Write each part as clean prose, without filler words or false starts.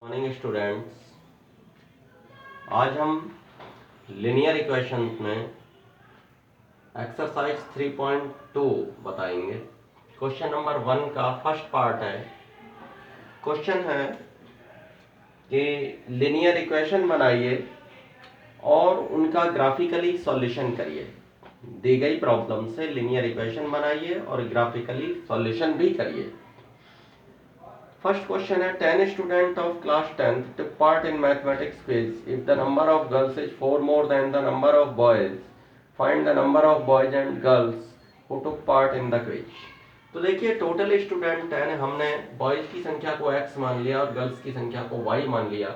Morning students, आज हम linear equation में एक्सरसाइज 3.2 बताएंगे। क्वेश्चन नंबर 1 का फर्स्ट पार्ट है। क्वेश्चन है कि लिनियर इक्वेशन बनाइए और उनका ग्राफिकली सॉल्यूशन करिए। दी गई प्रॉब्लम से लिनियर इक्वेशन बनाइए और ग्राफिकली सॉल्यूशन भी करिए। First question है 10 students of class 10th took part in mathematics quiz. If the number of girls is 4 more than the number of boys, find the number of boys and girls who took part in the quiz. तो देखिए total student 10 है, हमने boys की संख्या को x मान लिया और गर्ल्स की संख्या को y मान लिया।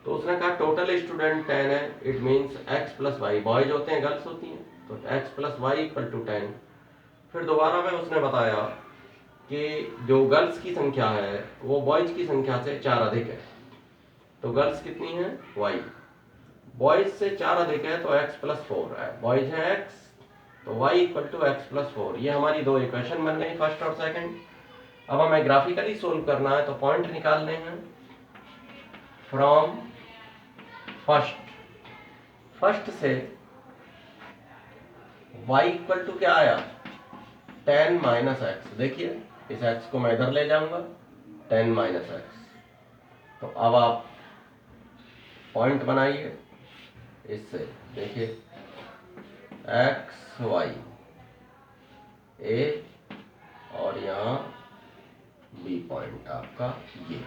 तो उसने कहा टोटल स्टूडेंट 10 है, it means x plus y, boys होते हैं गर्ल्स होती हैं, तो x plus y equal to 10। फिर दोबारा में उसने बताया कि जो गर्ल्स की संख्या है वो बॉयज की संख्या से 4 अधिक है। तो गर्ल्स कितनी है y, बॉयज से 4 अधिक है तो x प्लस 4 है, बॉयज है x तो y equal to x plus 4। ये हमारी दो इक्वेशन बन गई, फर्स्ट और सेकंड। अब हमें ग्राफिकली सोल्व करना है तो पॉइंट निकालने हैं फ्रॉम फर्स्ट से y इक्वल टू क्या आया 10 माइनस एक्स। देखिए इस x को मैं इधर ले जाऊंगा 10 माइनस एक्स। तो अब आप पॉइंट बनाइए इससे, देखिए एक्स वाई ए और यहाँ बी पॉइंट आपका ये।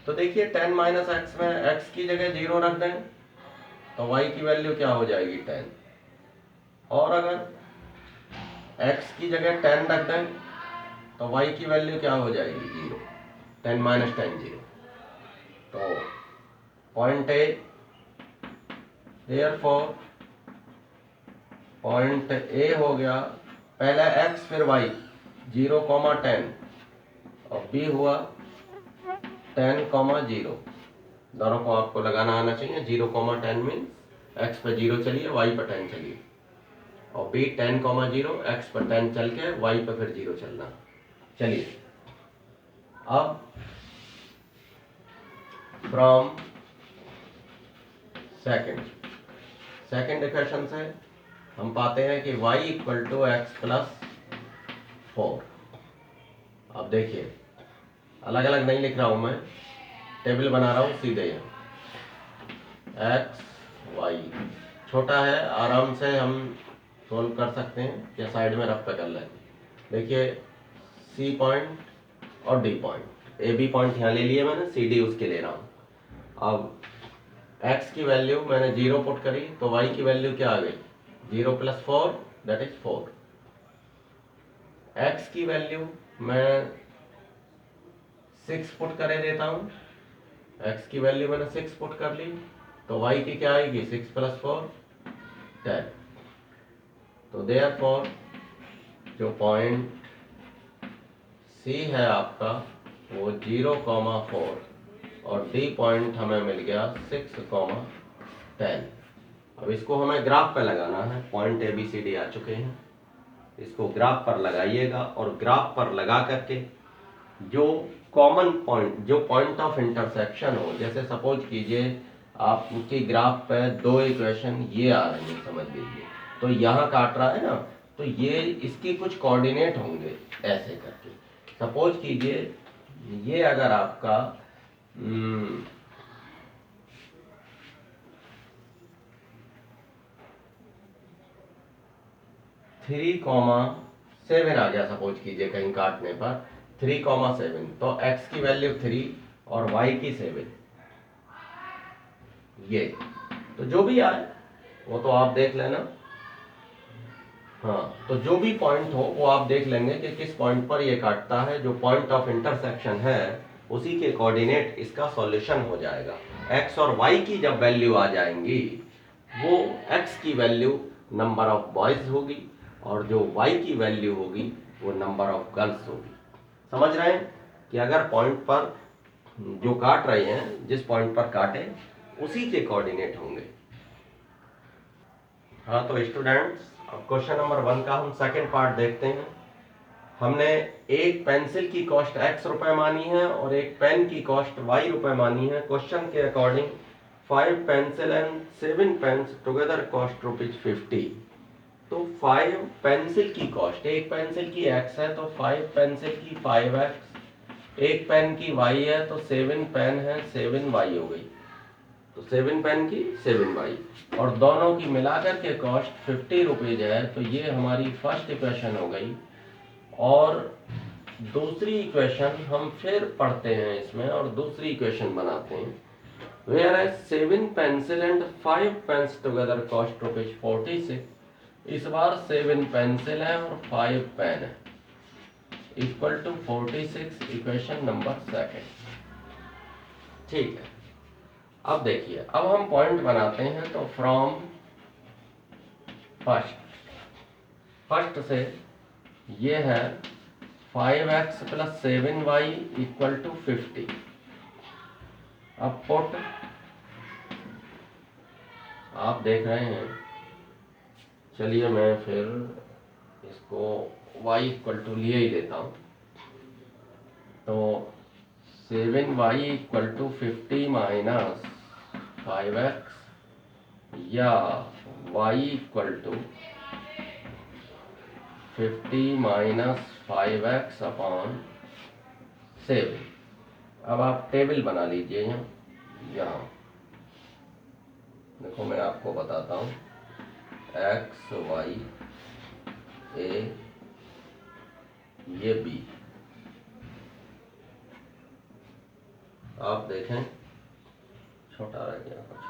तो देखिए 10 माइनस एक्स में x की जगह 0 रख दें तो y की वैल्यू क्या हो जाएगी 10, और अगर x की जगह 10 रख दें तो y की वैल्यू क्या हो जाएगी 0, 10 माइनस 10 0। तो point A, therefore point A हो गया पहले x फिर y 0,10 और b हुआ 10,0। दोनों को आपको लगाना आना चाहिए। 0,10 मीन्स x पर 0 चलिए y पर 10 चलिए, और b 10,0 x पर 10 चल के y पर फिर 0 चलना। चलिए अब फ्रॉम सेकेंड इक्वेशन से हम पाते हैं कि y equal to x plus 4। अब देखिए अलग अलग नहीं लिख रहा हूं मैं, टेबल बना रहा हूं सीधे। एक्स वाई छोटा है, आराम से हम सोल्व कर सकते हैं या साइड में रफ पे कर लें। देखिए सी पॉइंट और D point, A B point यहाँ ले लिए मैंने, सी डी उसके ले रहा हूँ। अब x की वैल्यू मैंने 0 पुट करी तो y की वैल्यू क्या आ गई 0 प्लस 4 दैट इज 4। x की वैल्यू मैं 6 पुट करे देता हूँ, x की वैल्यू मैंने 6 पुट कर ली तो y की क्या आएगी 6 प्लस 4 10। तो देयरफॉर जो पॉइंट C है आपका वो 0,4 और D पॉइंट हमें मिल गया 6,10। अब इसको हमें ग्राफ पे लगाना है। Point A B C D आ चुके हैं, इसको ग्राफ पर लगाइएगा और ग्राफ पर लगा करके जो कॉमन पॉइंट, जो पॉइंट ऑफ इंटरसेक्शन हो, जैसे सपोज कीजिए आपकी ग्राफ पे दो इक्वेशन ये आ रही है समझ लीजिए, तो यहाँ काट रहा है ना, तो ये इसकी कुछ कोऑर्डिनेट होंगे ऐसे करके। सपोज कीजिए ये अगर आपका 3,7 आ गया, सपोज कीजिए कहीं काटने पर 3,7, तो x की वैल्यू 3 और y की 7। ये तो जो भी आए वो तो आप देख लेना। हाँ, तो जो भी पॉइंट हो वो आप देख लेंगे कि किस पॉइंट पर ये काटता है। जो पॉइंट ऑफ इंटरसेक्शन है उसी के कोऑर्डिनेट इसका सॉल्यूशन हो जाएगा। x और y की जब वैल्यू आ जाएंगी वो x की वैल्यू नंबर ऑफ बॉयज होगी और जो y की वैल्यू होगी वो नंबर ऑफ गर्ल्स होगी। समझ रहे हैं कि अगर पॉइंट पर जो काट रहे हैं, जिस पॉइंट पर काटे उसी के कोऑर्डिनेट होंगे। हाँ तो स्टूडेंट्स अब क्वेश्चन नंबर 1 का हम सेकंड पार्ट देखते हैं। हमने एक पेंसिल की कॉस्ट x रुपए मानी है और एक पेन की कॉस्ट y रुपए मानी है। क्वेश्चन के according 5 pencil and 7 pens together cost ₹50। तो 5 पेंसिल की कॉस्ट, एक पेंसिल की x है तो 5 पेंसिल की 5x, एक पेन की y है तो 7 पेन है 7y हो गई, तो 7 पेन की 7y, और दोनों की मिलाकर के कॉस्ट 50 रुपीज है। तो ये हमारी फर्स्ट इक्वेशन हो गई। और दूसरी इक्वेशन हम फिर पढ़ते हैं इसमें और दूसरी इक्वेशन बनाते हैं। Whereas 7 pencil and 5 pens together cost ₹46। इस बार 7 पेंसिल है और 5 पेन है, equal to 46, equation number second. ठीक है, अब देखिए, अब हम पॉइंट बनाते हैं। तो फ्रॉम फर्स्ट से ये है 5x + 7y = 50। अब पुट, आप देख रहे हैं, चलिए मैं फिर इसको y = लिए ही लेता हूँ। तो 7y = 50 माइनस 5x, या y = 50 माइनस 5x अपॉन 7। अब आप टेबल बना लीजिए यहाँ देखो, मैं आपको बताता हूँ। x y a, ये b, आप देखें छोटा रह गया कुछ।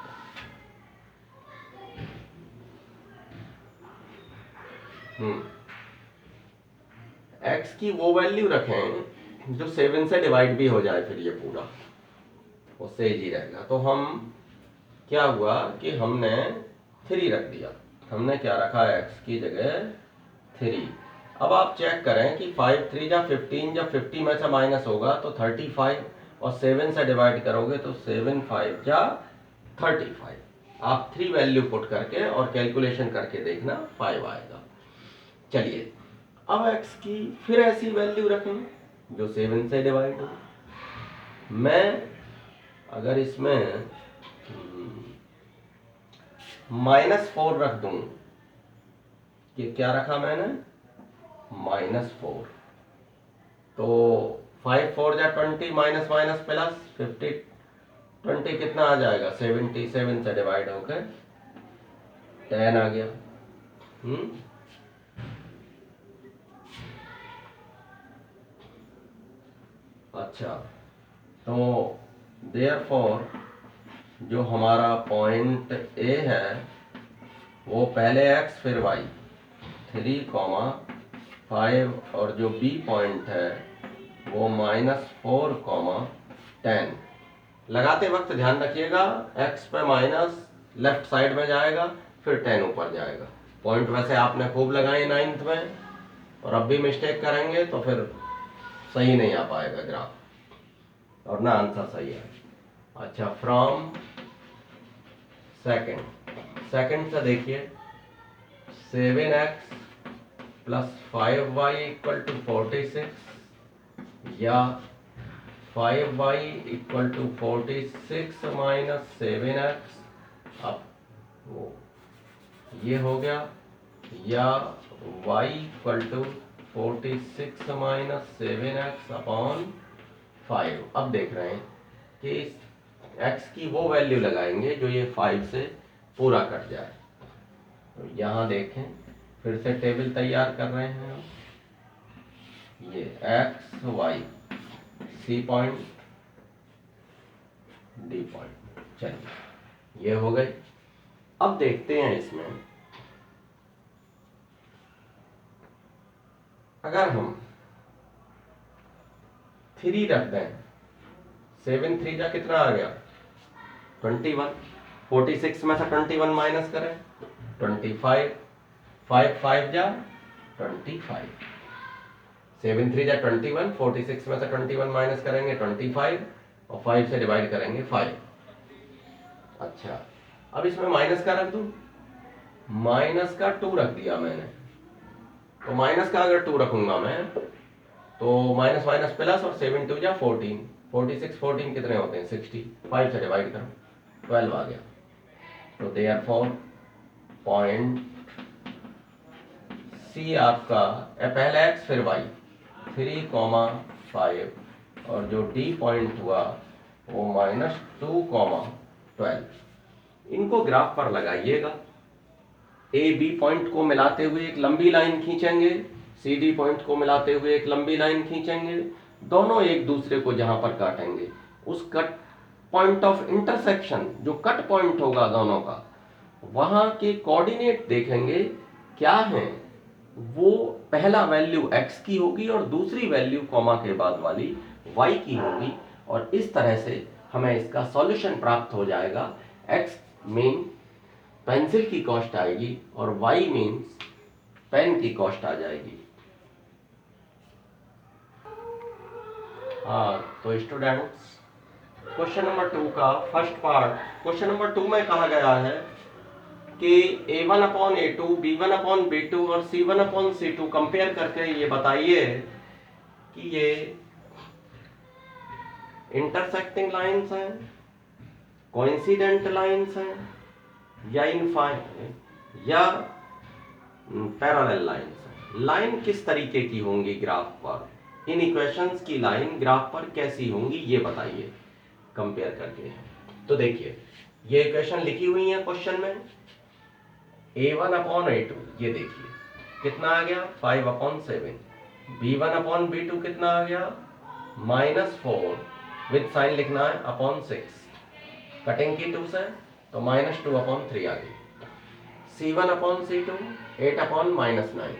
x की वो वैल्यू रखें जो 7 से डिवाइड भी हो जाए, फिर ये पूरा उससे इजी रहेगा। तो हम क्या हुआ कि हमने 3 रख दिया। हमने क्या रखा, x की जगह 3। अब आप चेक करें कि 5 3 जा 15, जब 50 में से माइनस होगा तो 35, और 7 से डिवाइड करोगे तो 7 5 जा 35। आप 3 वैल्यू पुट करके और कैलकुलेशन करके देखना, 5 आएगा। चलिए, अब x की फिर ऐसी वैल्यू रखें जो 7 से डिवाइड हो। मैं अगर इसमें -4 रख दूं, कि क्या रखा मैंने, -4, तो 5 4 जा 20, माइनस माइनस प्लस 50, 20 कितना आ जाएगा, 77 से डिवाइड होकर 10 आ गया। अच्छा, तो देयरफॉर जो हमारा पॉइंट ए है वो पहले x फिर y, 3, 5, और जो बी पॉइंट है वो -4, 10। लगाते वक्त ध्यान रखिएगा, x पे माइनस लेफ्ट साइड में जाएगा, फिर 10 ऊपर जाएगा। पॉइंट वैसे आपने खूब लगाए 9th में, और अब भी मिस्टेक करेंगे तो फिर सही नहीं आ पाएगा ग्राफ, और ना आंसर सही है। अच्छा, फ्रॉम सेकंड से देखिए, 7x + 5y = 46, या 5y = 46 माइनस 7x, अब वो ये हो गया, या y = 46 माइनस 7x अपॉन 5। अब देख रहे हैं कि x की वो वैल्यू लगाएंगे जो ये 5 से पूरा कट जाए। तो यहाँ देखें, फिर से टेबल तैयार कर रहे हैं हम। ये x y, C point, D point, चलिए ये हो गई। अब देखते हैं इसमें, अगर हम 3 रख दें, 7 3 जा कितना आ गया, 21, 46 में से 21 माइनस करें 25, 5 5 जा 25, 7 3 जा 21, 46 में से 21 माइनस करेंगे 25, और 5 से डिवाइड करेंगे 5। अच्छा, अब इसमें माइनस का रख दूं, माइनस का 2 रख दिया मैंने। तो माइनस का अगर 2 रखूंगा मैं तो माइनस माइनस प्लस और 7 2 जा 14, 46 14 कितने होते हैं 60, 5 से डिवाइड करो 12 आ गया। तो देयरफॉर पॉइंट सी आपका पहले एक्स फिर वाई 3,5 और जो डी पॉइंट हुआ वो -2,12। इनको ग्राफ पर लगाइएगा। ए बी पॉइंट को मिलाते हुए एक लंबी लाइन खींचेंगे, सी डी पॉइंट को मिलाते हुए एक लंबी लाइन खींचेंगे, दोनों एक दूसरे को जहां पर काटेंगे उस कट पॉइंट ऑफ इंटरसेक्शन, जो कट पॉइंट होगा दोनों का, वहां के कोऑर्डिनेट देखेंगे क्या है। वो पहला वैल्यू x की होगी और दूसरी वैल्यू कॉमा के बाद वाली y की होगी, और इस तरह से हमें इसका सॉल्यूशन प्राप्त हो जाएगा। x मीन पेंसिल की कॉस्ट आएगी और y मीन्स पेन की कॉस्ट आ जाएगी। हाँ, तो स्टूडेंट्स क्वेश्चन नंबर 2 का फर्स्ट पार्ट, क्वेश्चन नंबर 2 में कहा गया है कि A1/A2, B1/B2 और C1/C2 कंपेयर करके ये बताइए कि ये इंटरसेक्टिंग लाइंस हैं, कोइंसिडेंट लाइंस हैं, या पैरेलल लाइंस हैं। लाइन किस तरीके की होंगी ग्राफ पर, इन इक्वेशंस की लाइन ग्राफ पर कैसी होंगी ये बताइए कंपेयर करके। तो देखिए ये इक्वेशन लिखी हुई है क्वेश्चन में, A1/A2 ये देखिए कितना आ गया 5/7, B1/B2 कितना आ गया -4 विद साइन लिखना है अपॉन 6, कटिंग की 2 से तो -2/3 आ गई। C1/C2 8/-9।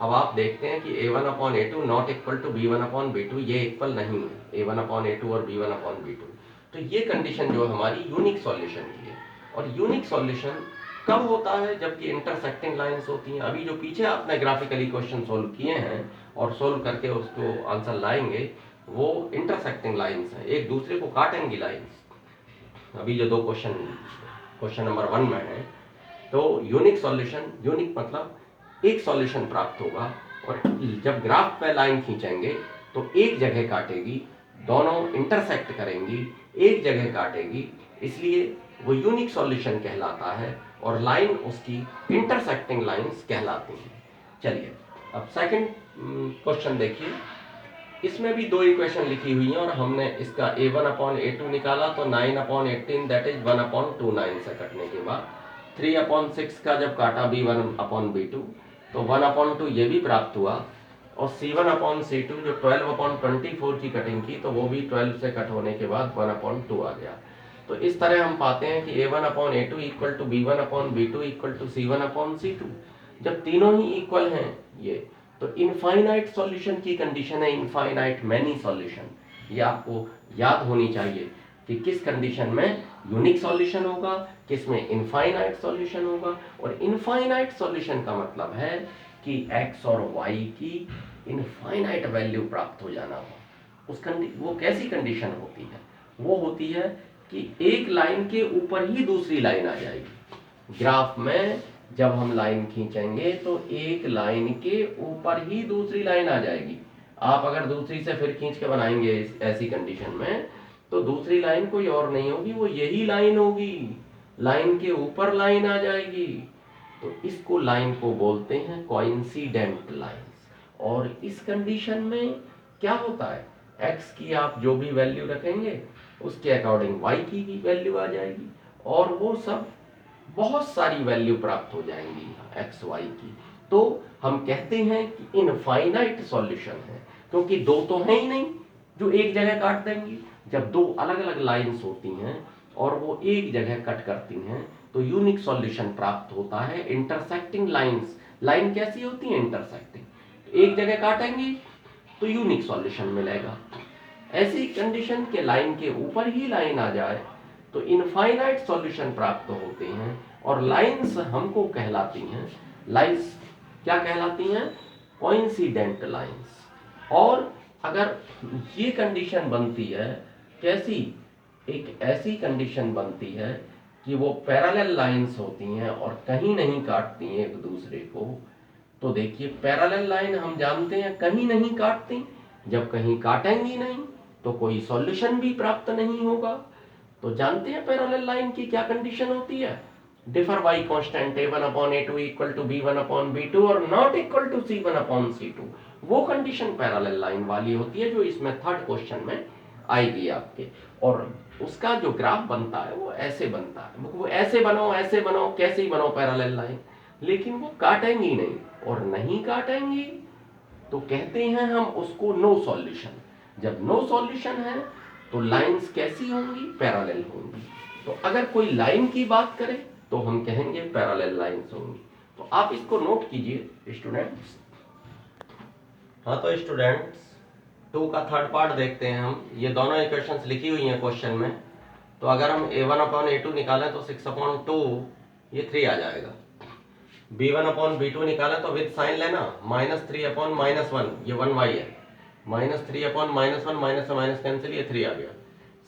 अब आप देखते हैं कि A1/A2 not equal to B1/B2, ये इक्वल नहीं है A1/A2 और B1/B2। तो ये कंडीशन जो हमारी यूनिक सॉल्यूशन की है, और यूनिक सॉल्यूशन कब होता है जबकि इंटरसेक्टिंग लाइंस होती हैं। अभी जो पीछे आपने ग्राफिकली क्वेश्चन सोल्व किए हैं और सोल्व करके उसको आंसर लाएंगे वो इंटरसेक्टिंग लाइंस हैं, एक दूसरे को काटेंगी लाइंस। अभी जो दो क्वेश्चन नंबर 1 में है, तो यूनिक सॉल्यूशन, यूनिक मतलब एक सॉल्यूशन प्राप्त होगा, और जब ग्राफ पे लाइन खींचेंगे तो एक जगह काटेगी, दोनों इंटरसेक्ट करेंगी, एक जगह काटेगी, इसलिए वो यूनिक सॉल्यूशन कहलाता है और लाइन उसकी इंटरसेक्टिंग लाइंस कहलाती हैं। चलिए अब सेकंड क्वेश्चन देखिए, इसमें भी दो इक्वेशन लिखी हुई हैं और हमने इसका A1/A2 निकाला तो 9/18 दैट इज 1/29 से कटने के बाद 3/6 का जब काटा B1/B2 तो 1/2 ये भी प्राप्त हुआ, और C1/C2 जो 12/24 की कटिंग की तो वो भी 12 से कट होने के बाद 1/2 आ गया। तो इस तरह हम पाते हैं कि A1/A2 equal to B1/B2 equal to C1/C2। जब तीनों ही इक्वल हैं ये, तो इनफाइनाइट सॉल्यूशन की कंडीशन है, इनफाइनाइट मैनी सॉल्यूशन। ये आपको याद होनी चाहिए कि किस कंडीशन में यूनिक सॉल्यूशन होगा, किस में इनफाइनाइट सॉल्यूशन होगा। और इनफाइनाइट सॉल्यूशन का मतलब है कि x और y की इनफाइनाइट वैल्यू प्राप्त हो जाना हो। वो कैसी कंडीशन होती है, वो होती है कि एक लाइन के ऊपर ही दूसरी लाइन आ जाएगी। ग्राफ में जब हम लाइन खींचेंगे तो एक लाइन के ऊपर ही दूसरी लाइन आ जाएगी। आप अगर दूसरी से फिर खींच के बनाएंगे ऐसी कंडीशन में तो दूसरी लाइन कोई और नहीं होगी, वो यही लाइन होगी, लाइन के ऊपर लाइन आ जाएगी। तो इसको लाइन को बोलते हैं कोइंसिडेंट लाइंस। और इस कंडीशन में क्या होता है, x की आप जो भी वैल्यू रखेंगे उसके अकॉर्डिंग y की भी वैल्यू आ जाएगी, और वो सब बहुत सारी वैल्यू प्राप्त हो जाएंगी x y की। तो हम कहते हैं कि इनफाइनाइट सॉल्यूशन है, क्योंकि दो तो है ही नहीं जो एक जगह काट देंगी। जब दो अलग अलग लाइंस होती हैं और वो एक जगह कट करती हैं तो यूनिक सॉल्यूशन प्राप्त होता है। इंटरसेक्टिंग लाइंस, लाइन कैसी होती है इंटरसेक्टिंग, एक जगह काटेंगी तो यूनिक सॉल्यूशन मिलेगा। ऐसी कंडीशन के लाइन के ऊपर ही लाइन आ जाए तो इनफाइनाइट सॉल्यूशन प्राप्त होते हैं। और लाइंस हमको कहलाती हैं, लाइंस क्या कहलाती हैं, कोइंसिडेंट लाइंस। और अगर ये कंडीशन बनती है, कैसी, एक ऐसी कंडीशन बनती है कि वो पैरेलल लाइंस होती हैं और कहीं नहीं काटती हैं एक दूसरे को। तो देखिए पैरेलल लाइन हम जानते हैं कहीं नहीं काटती, जब कहीं काटेंगी नहीं तो कोई सॉल्यूशन भी प्राप्त नहीं होगा। तो जानते हैं पैरेलल लाइन की क्या कंडीशन होती है? Differ by constant a1 upon a2 equal to b1 upon b2 और not equal to c1 upon c2। वो कंडीशन पैरेलल लाइन वाली होती है जो इसमें थर्ड क्वेश्चन में आएगी आपके। और उसका जो ग्राफ बनता है वो ऐसे बनता है, वो ऐसे बनाओ कैसे ही बनाओ पैरेलल लाइन, लेकिन वो काटेंगी नहीं, और नहीं काटेंगी तो कहते हैं हम उसको नो सॉल्यूशन। जब नो सॉल्यूशन है तो लाइंस कैसी होंगी? पैरेलल होंगी। तो अगर कोई लाइन की बात करें तो हम कहेंगे पैरेलल लाइंस होंगी। तो आप इसको नोट कीजिए स्टूडेंट्स। हाँ तो स्टूडेंट्स 2 का थर्ड पार्ट देखते हैं हम। ये दोनों इक्वेशंस लिखी हुई हैं क्वेश्चन में। तो अगर हम a1 अपॉन a2 निकालें तो 6 अपॉन 2 ये 3 आ जाएगा। b1 अपॉन b2 निकालें तो विद साइन लेना, -3 अपॉन -1 ये 1y है, -3 अपॉन -1 माइनस से माइनस कैंसिल, ये 3 आ गया।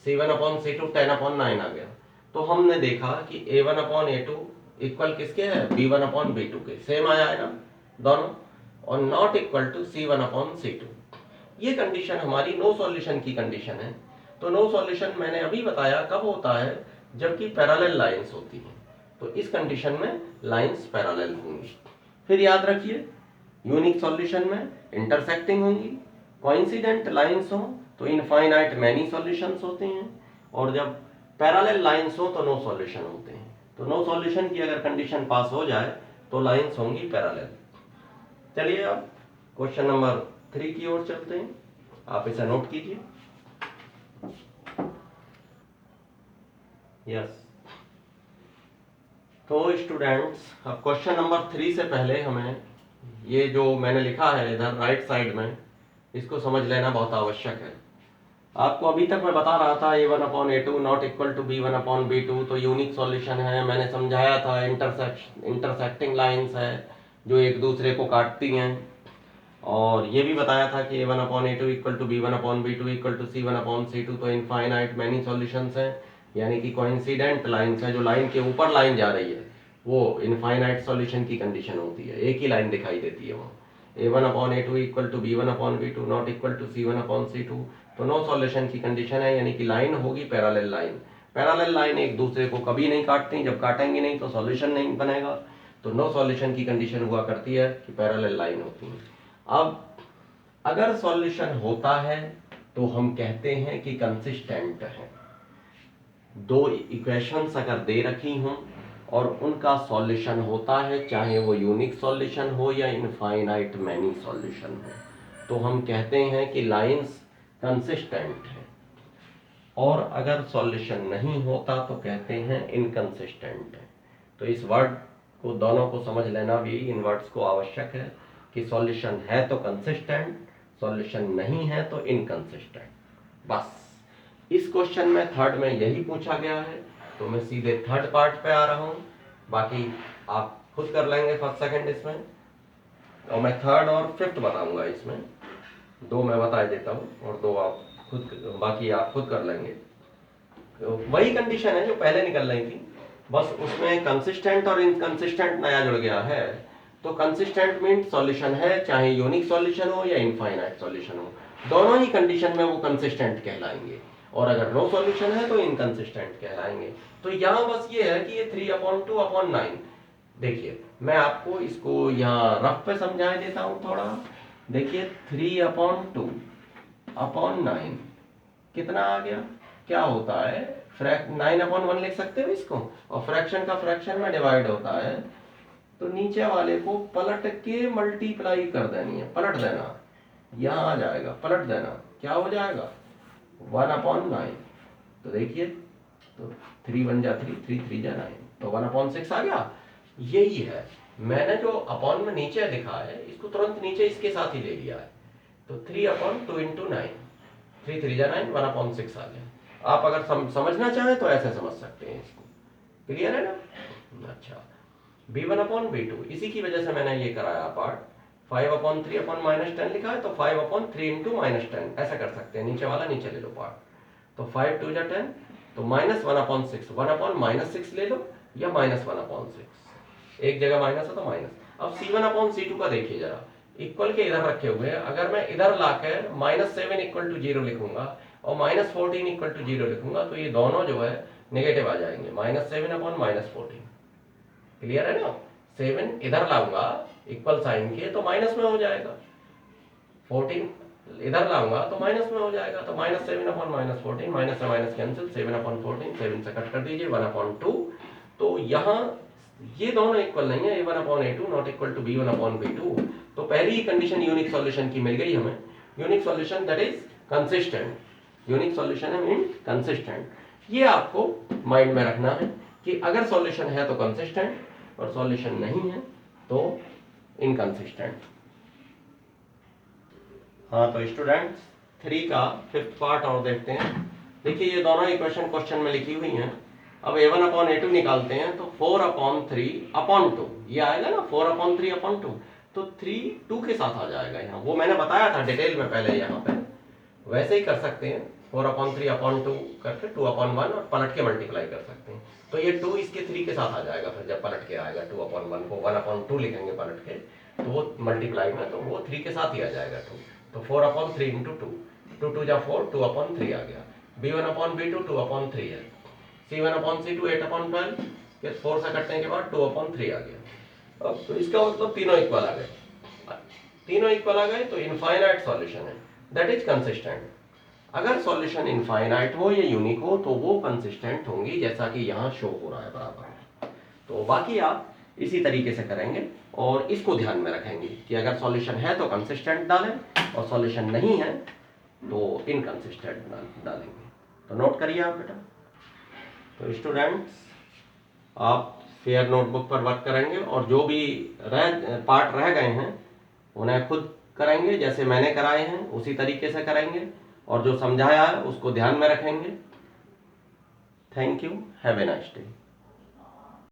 c1 अपॉन c2 10 अपॉन 9 आ गया। तो हमने देखा कि a1 अपॉन a2 इक्वल किसके है? b1 अपॉन b2 के। सेम आया है ना दोनों, और not equal to c1 upon c2। ये कंडीशन हमारी नो सॉल्यूशन की कंडीशन है। तो नो सॉल्यूशन मैंने अभी बताया कब होता है? जबकि पैरेलल लाइंस होती हैं। तो इस कंडीशन में लाइंस पैरेलल होंगी। फिर याद रखिए यूनिक सॉल्यूशन में इंटरसेक्टिंग होंगी, कोइंसिडेंट लाइंस हो तो इनफाइनाइट मैनी सॉल्यूशंस होते हैं, और जब पैरेलल लाइंस हो तो नो सॉल्यूशन होते हैं। तो नो सॉल्यूशन की अगर कंडीशन पास हो जाए तो लाइंस होंगी पैरेलल। चलिए अब क्वेश्चन नंबर 3 की ओर चलते हैं। आप इसे नोट कीजिए। यस तो स्टूडेंट्स अब क्वेश्चन नंबर 3 से पहले हमें ये जो मैंने लिखा है इधर राइट साइड में, इसको समझ लेना बहुत आवश्यक है। आपको अभी तक मैं बता रहा था a1 upon a2 not equal to b1 upon b2 तो यूनिक सॉल्यूशन है। मैंने समझाया था इंटरसेक्टिंग लाइंस है जो एक दूसरे को काटती हैं, और ये भी बताया था कि a1 upon a2 equal to b1 upon b2 equal to c1 upon c2 तो इनफाइनाइट मैनी सॉल्यूशंस हैं, यानी कि कोइंसिडेंट लाइंस है। जो लाइन के ऊपर लाइन जा रही है वो इनफाइनाइट सॉल्यूशन की कंडीशन होती है, एक ही लाइन दिखाई देती है वहाँ। a1 upon a2 equal to b1 upon b2 not equal to c1 upon c2 तो नो सॉल्यूशन की कंडीशन है, यानी कि लाइन होगी पैरेलल लाइन। पैरेलल लाइन एक दूसरे को कभी नहीं काटती, जब काटेंगे नहीं तो सॉल्यूशन नहीं बनेगा। तो नो सॉल्यूशन की कंडीशन हुआ करती है कि पैरेलल लाइन होती है। अब अगर सॉल्यूशन होता है तो हम कहते हैं कि कंसिस्टेंट है। दो इक्वेशंस अगर दे रखी हों और उनका सॉल्यूशन होता है, चाहे वो यूनिक सॉल्यूशन हो या इनफाइनाइट मैनी सॉल्यूशन हो, तो हम कहते हैं कि लाइंस कंसिस्टेंट है। और अगर सॉल्यूशन नहीं होता तो कहते हैं इनकंसिस्टेंट है। तो इस वर्ड को दोनों को समझ लेना भी इन वर्ड्स को आवश्यक है कि सॉल्यूशन है तो कंसिस्टेंट, सॉल्यूशन नहीं है तो इनकंसिस्टेंट। बस इस क्वेश्चन में थर्ड में यही पूछा गया है, तो मैं सीधे थर्ड पार्ट पे आ रहा हूँ। बाकी आप खुद कर लेंगे फर्स्ट सेकंड इसमें, और मैं थर्ड और फिफ्थ बताऊंगा। इसमें 2 मैं बता देता हूँ और 2 आप खुद, बाकी आप खुद कर लेंगे। तो वही कंडीशन है जो पहले निकल रही थी, बस उसमें कंसिस्टेंट और इनकंसिस्टेंट नया जुड़ गया है। तो कंसिस्टेंट मीन्स सॉल्यूशन है, चाहे यूनिक सॉल्यूशन हो या इनफाइनाइट सॉल्यूशन हो, दोनों ही कंडीशन में वो कंसिस्टेंट कहलाएंगे। और अगर नो सॉल्यूशन है तो इनकंसिस्टेंट कहलाएंगे। तो यहाँ बस ये है कि ये 3/2/9। देखिए मैं आपको इसको यहाँ रफ पे समझा देता हूँ थोड़ा। देखिए 3/2/9 कितना आ गया? क्या होता है? 9/1 लिख सकते हो इसको, और फ्रैक्शन का फ्रैक्शन में डिवाइड होता है, तो नीचे वाले को पलट के मल्टीप्लाई कर देनी है, पलट देना, यहाँ आ जाएगा, पलट देना, क्या हो जाएगा? 1/9। तो देखिए तो 3 1 जा 3, 3 3 जा 9, तो 1/6 आ गया। यही है, मैंने जो अपॉन में नीचे लिखा है इसको तुरंत नीचे इसके साथ ही ले लिया है। तो 3/2 × 9, 3 3 जा 9, 1/6 आ गया। आप अगर समझना चाहें तो ऐसे समझ सकते हैं इसको। क्लियर है ना? अच्छा, b1/b2 इसी की वजह से मैंने ये कराया पार्ट। 5/3/-10 लिखा है तो 5/3 × -10 ऐसा कर सकते हैं, नीचे वाला नीचे ले लो पार्ट। तो 5 2 जा 10, तो -1/6, 1/-6 ले लो या -1/6, एक जगह माइनस है तो माइनस। अब C1/C2 का देखिए जरा, इक्वल के इधर रखे हुए हैं, अगर मैं इधर लाकर -7 इक्वल टू 0 लिखूंगा और -14 इक्वल टू 0 लिखूंगा तो ये दोनों जो है नेगेटिव आ जाएंगे, -7 अपॉन -14। क्लियर है ना? 7 इधर लाऊंगा इक्वल साइन के तो माइनस में हो जाएगा, 14 इधर लाऊंगा तो माइनस में हो जाएगा, तो -7 अपॉन -14, माइनस से माइनस कैंसिल, 7 अपॉन 14, 7 से कट कर दीजिए, 1/2। तो यहाँ ये दोनों इक्वल नहीं है, a1/a2 not equal to b1/b2। तो पहली ही कंडीशन यूनिक सॉल्यूशन की मिल गई हमें। Unique solution that is consistent, unique solution है मीन कंसिस्टेंट। ये आपको माइंड में रखना है कि अगर सॉल्यूशन है तो कंसिस्टेंट और सॉल्यूशन नहीं है तो इनकंसिस्टेंट। हाँ तो स्टूडेंट्स 3 का 5th पार्ट और देखते हैं। देखिए ये दोनों इक्वेशन क्वेश्चन में लिखी हुई हैं। अब a1/a2 निकालते हैं तो 4/3/2 ये आएगा ना, 4/3/2 तो 3 2 के साथ आ जाएगा यहाँ, वो मैंने बताया था डिटेल में पहले यहाँ पे। वैसे ही कर सकते हैं 4/3/2 करके 2/1 और पलट के मल्टीप्लाई कर सकते हैं। तो ये 2 इसके 3 के साथ आ जाएगा, फिर जब पलट के आएगा 2/1 को 1/2 लिखेंगे पलट के तो वो मल्टीप्लाई में तो वो 3 के साथ ही आ जाएगा 2। तो 4/3 इंटू 2, 2 2 जा 4, 2/3 आ गया। b1/b2 2/3 है, c1/c2 8/12, ये 4 से कटने के बाद 2/3 आ गया। अब तो इसका मतलब तीनों इक्वल आ गए, तीनों इक्वल आ गए तो इनफाइनाइट सॉल्यूशन है, दैट इज कंसिस्टेंट। अगर सॉल्यूशन इनफाइनाइट हो या यूनिक हो तो वो कंसिस्टेंट होंगी, जैसा कि यहाँ शो हो रहा है बराबर। तो बाकी आप इसी तरीके से करेंगे और इसको ध्यान में रखेंगे कि अगर सॉल्यूशन है तो कंसिस्टेंट डालें और सॉल्यूशन नहीं है तो इनकंसिस्टेंट डालेंगे। तो नोट करिए आप बेटा। तो स्टूडेंट्स आप फेयर नोटबुक पर वर्क करेंगे और जो भी पार्ट रह गए हैं उन्हें खुद करेंगे, जैसे मैंने कराए हैं उसी तरीके से करेंगे और जो समझाया है उसको ध्यान में रखेंगे। Thank you, have a nice day.